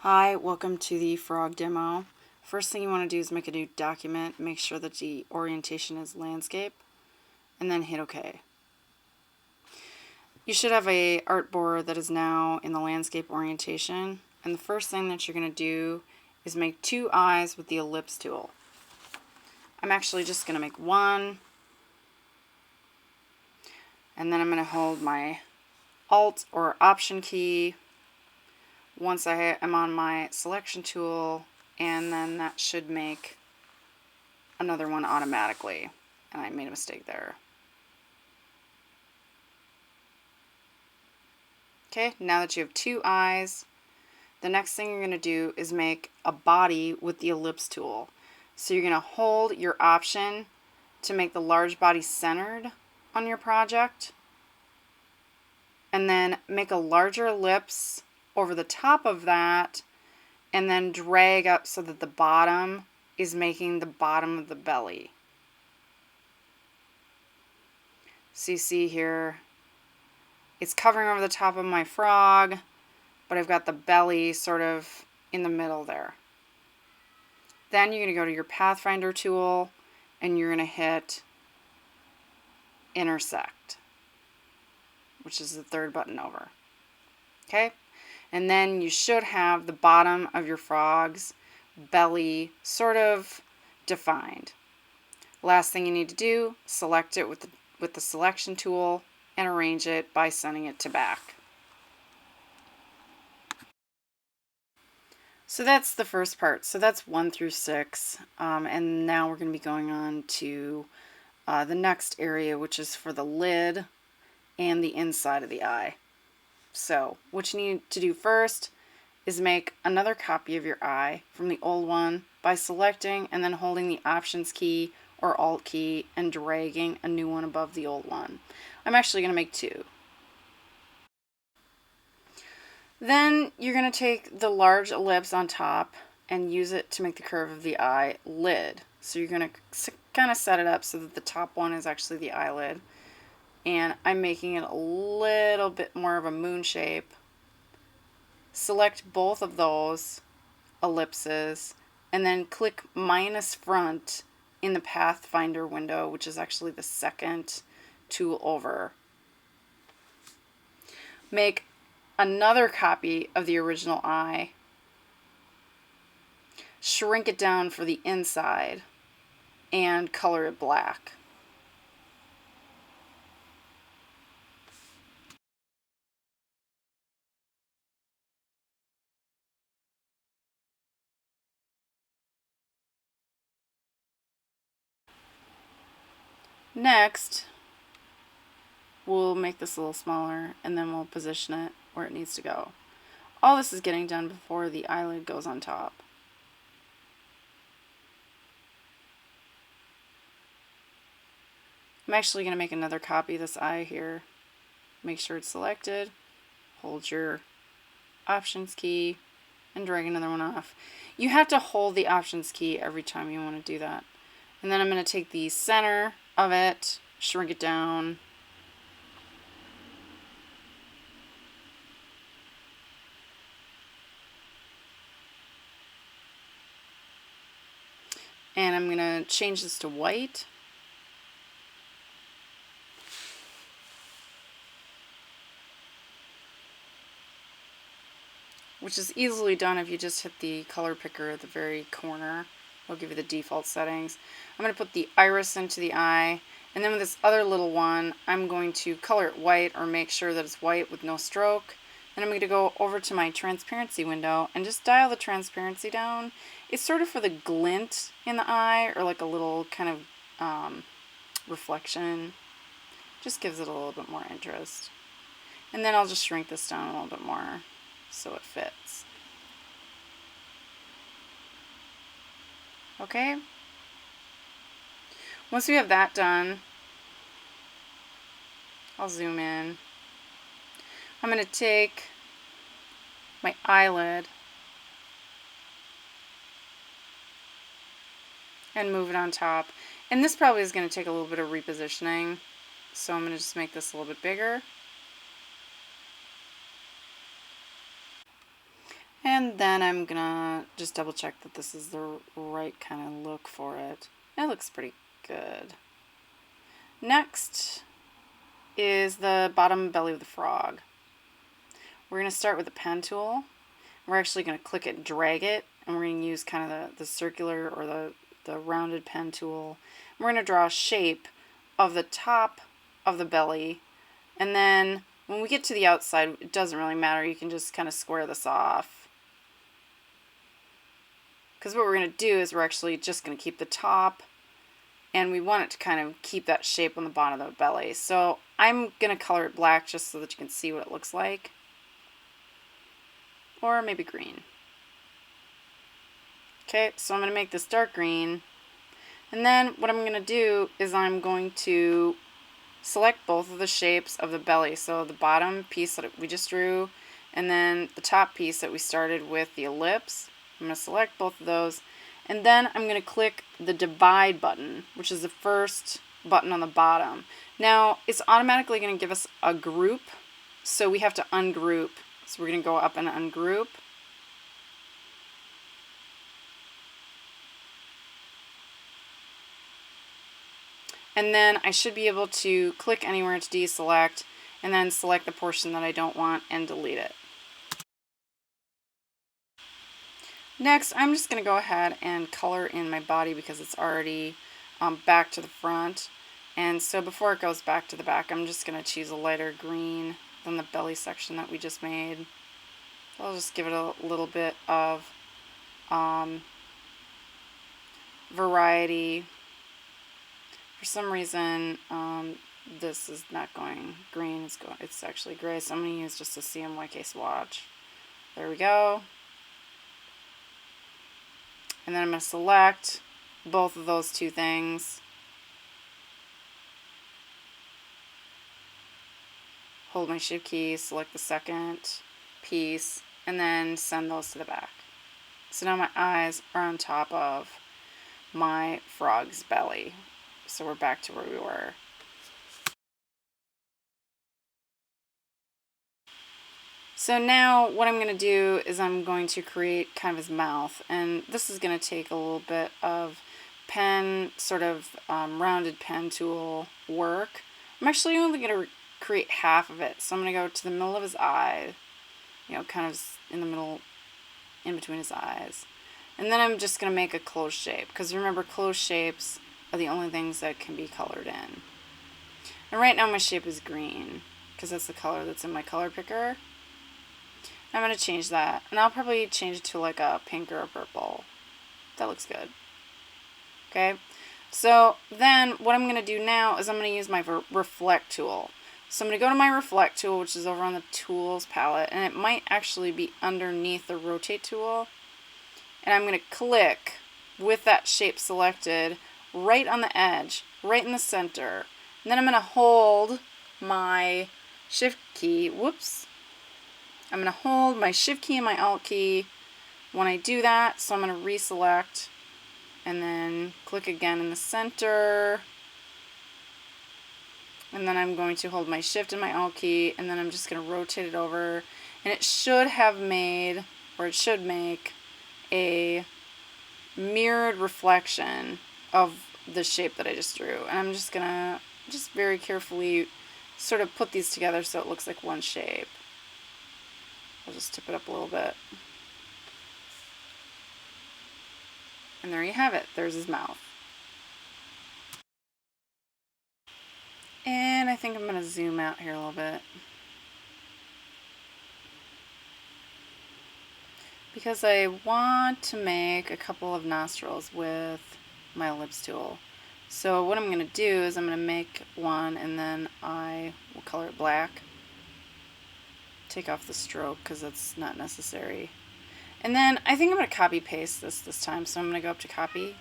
Hi, welcome to the frog demo. First thing you want to do is make a new document, make sure that the orientation is landscape, and then hit OK. You should have a artboard that is now in the landscape orientation, and the first thing that you're going to do is make two eyes with the ellipse tool. I'm actually just going to make one, and then I'm going to hold my Alt or Option key once I am on my selection tool, and then that should make another one automatically, and I made a mistake there. Okay, now that you have two eyes, the next thing you're going to do is make a body with the ellipse tool. So you're going to hold your Option to make the large body centered on your project, and then make a larger ellipse over the top of that, and then drag up so that the bottom is making the bottom of the belly. So you see here, it's covering over the top of my frog, but I've got the belly sort of in the middle there. Then you're going to go to your Pathfinder tool, and you're going to hit Intersect, which is the third button over. Okay? And then you should have the bottom of your frog's belly sort of defined. Last thing you need to do, select it with the selection tool and arrange it by sending it to back. So that's the first part. So that's 1 through 6. And now we're going to be going on to the next area, which is for the lid and the inside of the eye. So what you need to do first is make another copy of your eye from the old one by selecting and then holding the Options key or Alt key and dragging a new one above the old one. I'm actually going to make two. Then you're going to take the large ellipse on top and use it to make the curve of the eye lid. So you're going to kind of set it up so that the top one is actually the eyelid. And I'm making it a little bit more of a moon shape. Select both of those ellipses and then click minus front in the Pathfinder window, which is actually the second tool over. Make another copy of the original eye. Shrink it down for the inside and color it black. Next, we'll make this a little smaller and then we'll position it where it needs to go. All this is getting done before the eyelid goes on top. I'm actually going to make another copy of this eye here. Make sure it's selected, hold your Options key, and drag another one off. You have to hold the Options key every time you want to do that. And then I'm going to take the center of it, shrink it down, and I'm going to change this to white. Which is easily done if you just hit the color picker at the very corner. It'll give you the default settings. I'm going to put the iris into the eye, and then with this other little one, I'm going to color it white or make sure that it's white with no stroke. Then I'm going to go over to my transparency window and just dial the transparency down. It's sort of for the glint in the eye, or like a little kind of reflection. Just gives it a little bit more interest. And then I'll just shrink this down a little bit more so it fits. Okay? Once we have that done, I'll zoom in. I'm going to take my eyelid and move it on top. And this probably is going to take a little bit of repositioning, so I'm going to just make this a little bit bigger. And then I'm gonna just double check that this is the right kind of look for it. It looks pretty good. Next is the bottom belly of the frog. We're gonna start with the pen tool. We're actually gonna click it and drag it, and we're gonna use kind of the circular or the rounded pen tool. We're gonna draw a shape of the top of the belly, and then when we get to the outside, it doesn't really matter. You can just kind of square this off. Because what we're going to do is we're actually just going to keep the top, and we want it to kind of keep that shape on the bottom of the belly. So I'm going to color it black just so that you can see what it looks like. Or maybe green. Okay, so I'm going to make this dark green. And then what I'm going to do is I'm going to select both of the shapes of the belly. So the bottom piece that we just drew, and then the top piece that we started with the ellipse. I'm going to select both of those, and then I'm going to click the divide button, which is the first button on the bottom. Now, it's automatically going to give us a group, so we have to ungroup. So we're going to go up and ungroup. And then I should be able to click anywhere to deselect, and then select the portion that I don't want and delete it. Next, I'm just going to go ahead and color in my body because it's already back to the front. And so before it goes back to the back, I'm just going to choose a lighter green than the belly section that we just made. I'll just give it a little bit of variety. For some reason, this is not going green, it's actually gray, so I'm going to use just a CMYK swatch. There we go. And then I'm going to select both of those two things. Hold my shift key, select the second piece, and then send those to the back. So now my eyes are on top of my frog's belly. So we're back to where we were. So now what I'm going to do is I'm going to create kind of his mouth, and this is going to take a little bit of pen, sort of rounded pen tool work. I'm actually only going to create half of it, so I'm going to go to the middle of his eye, kind of in the middle, in between his eyes. And then I'm just going to make a closed shape, because remember, closed shapes are the only things that can be colored in. And right now my shape is green, because that's the color that's in my color picker. I'm going to change that, and I'll probably change it to like a pink or a purple. That looks good. Okay, so then what I'm going to do now is I'm going to use my reflect tool. So I'm going to go to my reflect tool, which is over on the tools palette, and it might actually be underneath the rotate tool. And I'm going to click with that shape selected right on the edge, right in the center. And then I'm going to hold my shift key, I'm going to hold my shift key and my alt key when I do that. So I'm going to reselect and then click again in the center. And then I'm going to hold my shift and my alt key, and then I'm just going to rotate it over. And it should have made, or it should make, a mirrored reflection of the shape that I just drew. And I'm just going to just very carefully sort of put these together so it looks like one shape. I'll just tip it up a little bit. And there you have it. There's his mouth. And I think I'm going to zoom out here a little bit, because I want to make a couple of nostrils with my ellipse tool. So what I'm going to do is I'm going to make one, and then I will color it black. Take off the stroke because that's not necessary. And then I think I'm going to copy paste this time. So I'm going to go up to copy,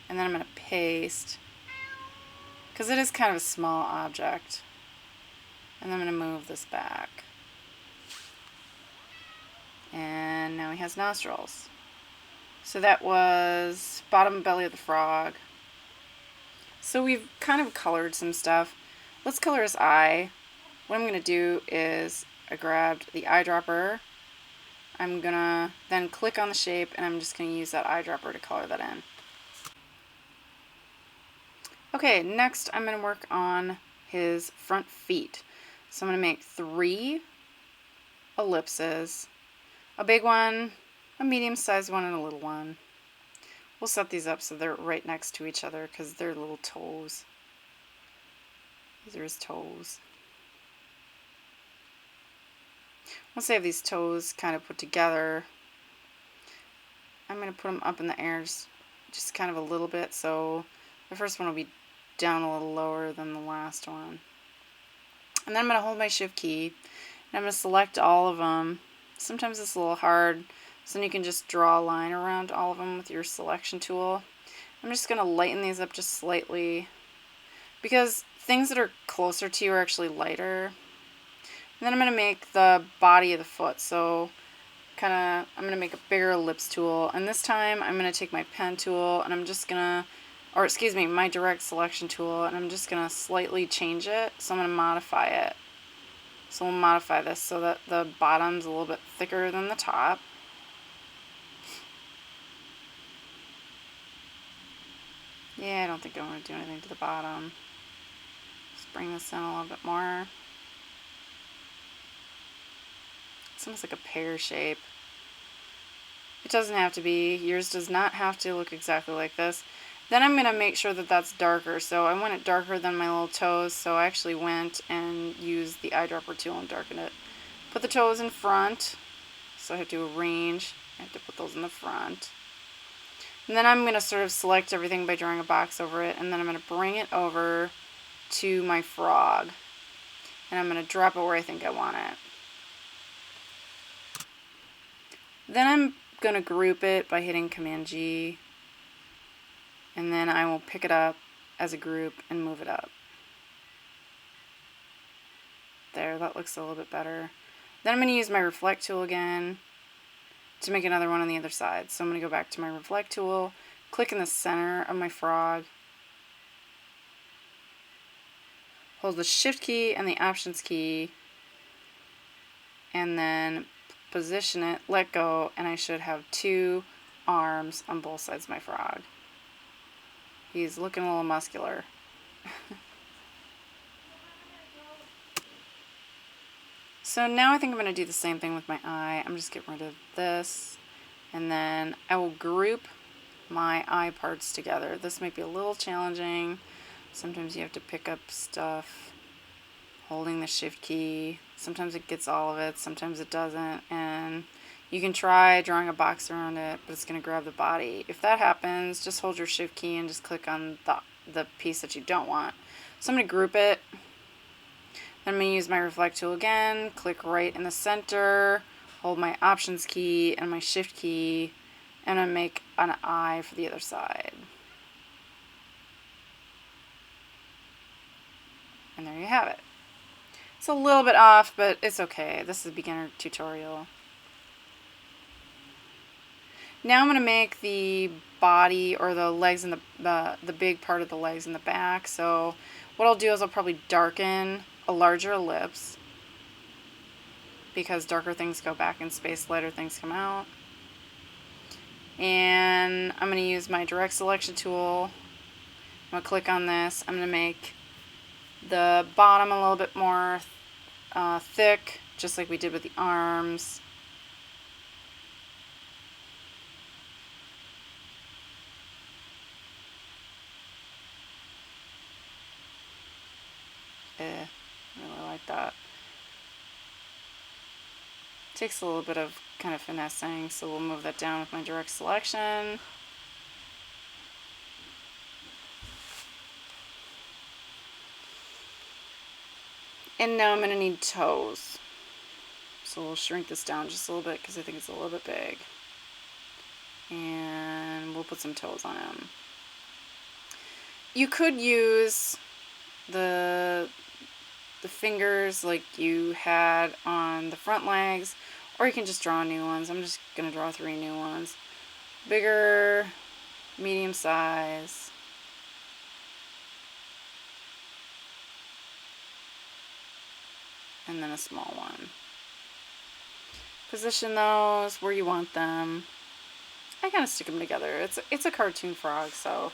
and then I'm going to paste, because it is kind of a small object. And then I'm going to move this back. And now he has nostrils. So that was bottom belly of the frog. So we've kind of colored some stuff. Let's color his eye. What I'm going to do is I grabbed the eyedropper. I'm gonna then click on the shape, and I'm just gonna use that eyedropper to color that in. Okay, next I'm gonna work on his front feet. So I'm gonna make 3 ellipses, a big one, a medium-sized one, and a little one. We'll set these up so they're right next to each other because they're little toes. These are his toes. Once I have these toes kind of put together, I'm going to put them up in the air just kind of a little bit, so the first one will be down a little lower than the last one. And then I'm going to hold my shift key, and I'm going to select all of them. Sometimes it's a little hard, so then you can just draw a line around all of them with your selection tool. I'm just going to lighten these up just slightly, because things that are closer to you are actually lighter. And then I'm going to make the body of the foot, so I'm going to make a bigger ellipse tool, and this time I'm going to take my pen tool, and I'm just going to, or excuse me, my direct selection tool, and I'm just going to slightly change it, so I'm going to modify it. So we'll modify this so that the bottom's a little bit thicker than the top. Yeah, I don't think I want to do anything to the bottom. Just bring this in a little bit more. It's almost like a pear shape. It doesn't have to be. Yours does not have to look exactly like this. Then I'm going to make sure that that's darker. So I want it darker than my little toes, so I actually went and used the eyedropper tool and darkened it. Put the toes in front, so I have to arrange. I have to put those in the front. And then I'm going to sort of select everything by drawing a box over it, and then I'm going to bring it over to my frog. And I'm going to drop it where I think I want it. Then I'm going to group it by hitting Command G, and then I will pick it up as a group and move it up. There, that looks a little bit better. Then I'm going to use my reflect tool again to make another one on the other side. So I'm going to go back to my reflect tool, click in the center of my frog, hold the shift key and the options key, and then position it, let go, and I should have 2 arms on both sides of my frog. He's looking a little muscular. So now I think I'm going to do the same thing with my eye. I'm just getting rid of this, and then I will group my eye parts together. This might be a little challenging. Sometimes you have to pick up stuff holding the shift key. Sometimes it gets all of it, sometimes it doesn't, and you can try drawing a box around it, but it's going to grab the body. If that happens, just hold your shift key and just click on the piece that you don't want. So I'm going to group it. Then I'm going to use my reflect tool again, click right in the center, hold my options key and my shift key, and I'm going to make an eye for the other side. And there you have it. It's a little bit off, but it's okay. This is a beginner tutorial. Now I'm going to make the body, or the legs, and the big part of the legs in the back. So what I'll do is I'll probably darken a larger ellipse, because darker things go back in space, lighter things come out. And I'm going to use my direct selection tool. I'm going to click on this. I'm going to make the bottom a little bit more thick, just like we did with the arms. I really like that. Takes a little bit of kind of finessing, so we'll move that down with my direct selection. And now I'm going to need toes. So we'll shrink this down just a little bit because I think it's a little bit big. And we'll put some toes on him. You could use the fingers like you had on the front legs, or you can just draw new ones. I'm just going to draw 3 new ones. Bigger, medium size, and then a small one. Position those where you want them. I kind of stick them together. It's a cartoon frog, so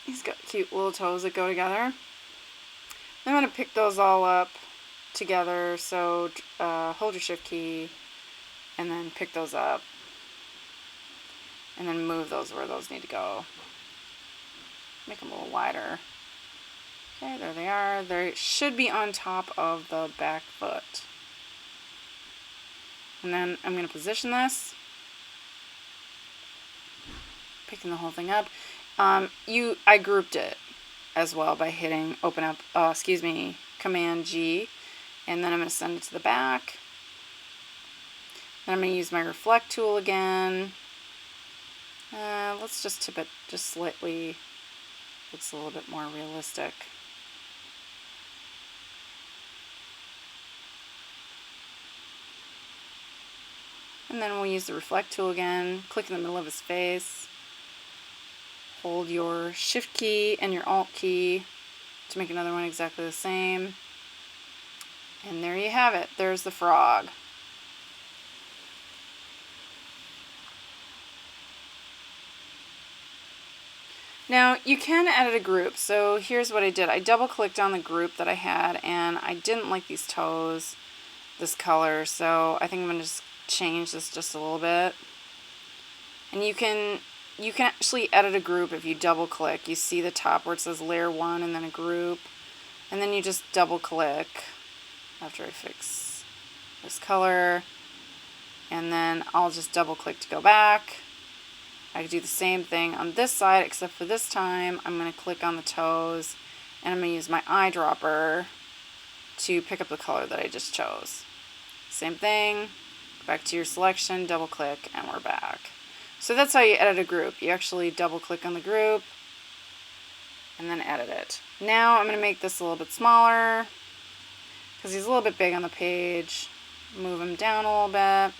he's got cute little toes that go together. I'm going to pick those all up together, so hold your shift key and then pick those up and then move those where those need to go. Make them a little wider. Okay, there they are. They should be on top of the back foot. And then I'm going to position this, picking the whole thing up. I grouped it as well by hitting Command G, and then I'm going to send it to the back. Then I'm going to use my reflect tool again. Let's just tip it just slightly. Looks a little bit more realistic. And then we'll use the reflect tool again, click in the middle of his face, hold your shift key and your alt key to make another one exactly the same. And there you have it. There's the frog. Now you can edit a group. So here's what I did. I double clicked on the group that I had and I didn't like these toes, this color, so I think I'm going to just change this just a little bit. And you can actually edit a group if you double click. You see the top where it says layer 1 and then a group, and then you just double click after I fix this color, and then I'll just double click to go back. I could do the same thing on this side, except for this time I'm going to click on the toes and I'm going to use my eyedropper to pick up the color that I just chose. Same thing. Back to your selection, double click, and we're back. So that's how you edit a group. You actually double click on the group and then edit it. Now I'm going to make this a little bit smaller because he's a little bit big on the page. Move him down a little bit.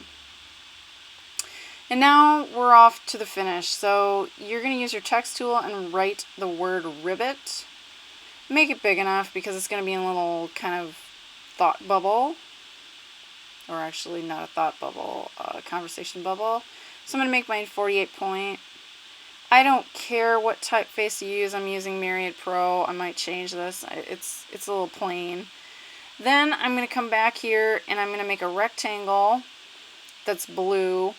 And now we're off to the finish. So you're going to use your text tool and write the word ribbit. Make it big enough because it's going to be in a little kind of thought bubble. Or actually not a thought bubble, a conversation bubble. So I'm going to make mine 48 point. I don't care what typeface you use. I'm using Myriad Pro. I might change this. It's a little plain. Then I'm going to come back here and I'm going to make a rectangle that's blue.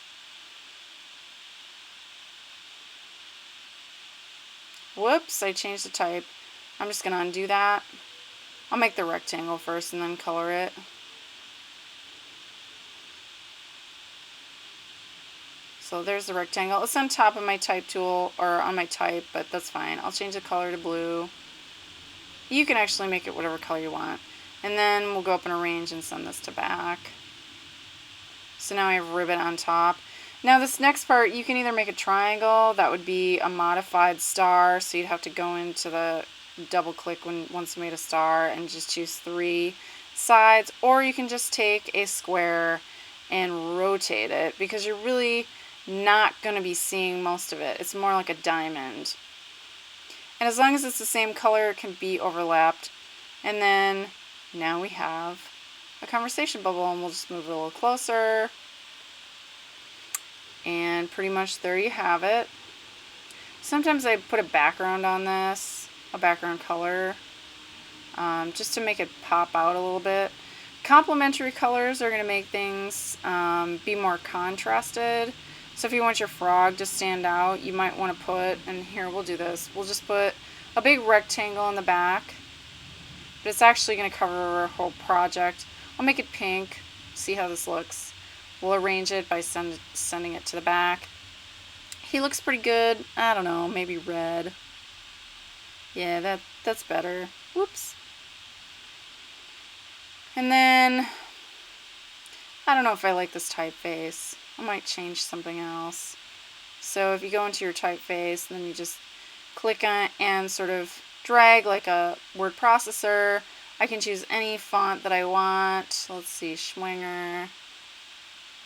Whoops, I changed the type. I'm just going to undo that. I'll make the rectangle first and then color it. So there's the rectangle. It's on top of my type tool, or on my type, but that's fine. I'll change the color to blue. You can actually make it whatever color you want. And then we'll go up and arrange and send this to back. So now I have ribbit on top. Now this next part, you can either make a triangle, that would be a modified star, so you'd have to go into the double click once you made a star and just choose 3 sides, or you can just take a square and rotate it because you're really not going to be seeing most of it. It's more like a diamond. And as long as it's the same color, it can be overlapped. And then now we have a conversation bubble, and we'll just move it a little closer. And pretty much there you have it. Sometimes I put a background on this, a background color, just to make it pop out a little bit. Complementary colors are going to make things be more contrasted. So if you want your frog to stand out, you might want to put, and here we'll do this, we'll just put a big rectangle in the back, but it's actually going to cover our whole project. I'll make it pink, see how this looks. We'll arrange it by sending it to the back. He looks pretty good. I don't know, maybe red. Yeah, that's better. Whoops. And then, I don't know if I like this typeface. I might change something else. So if you go into your typeface, then you just click on it and sort of drag like a word processor. I can choose any font that I want. Let's see, Schwinger.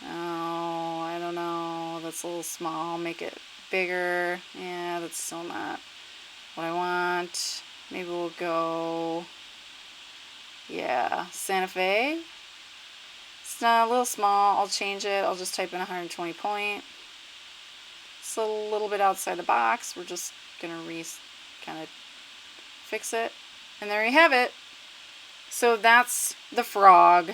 Oh, I don't know. That's a little small. I'll make it bigger. Yeah, that's still not what I want. Maybe we'll go, yeah, Santa Fe. It's a little small. I'll change it. I'll just type in 120 point. It's a little bit outside the box. We're just going to kind of fix it. And there you have it. So that's the frog.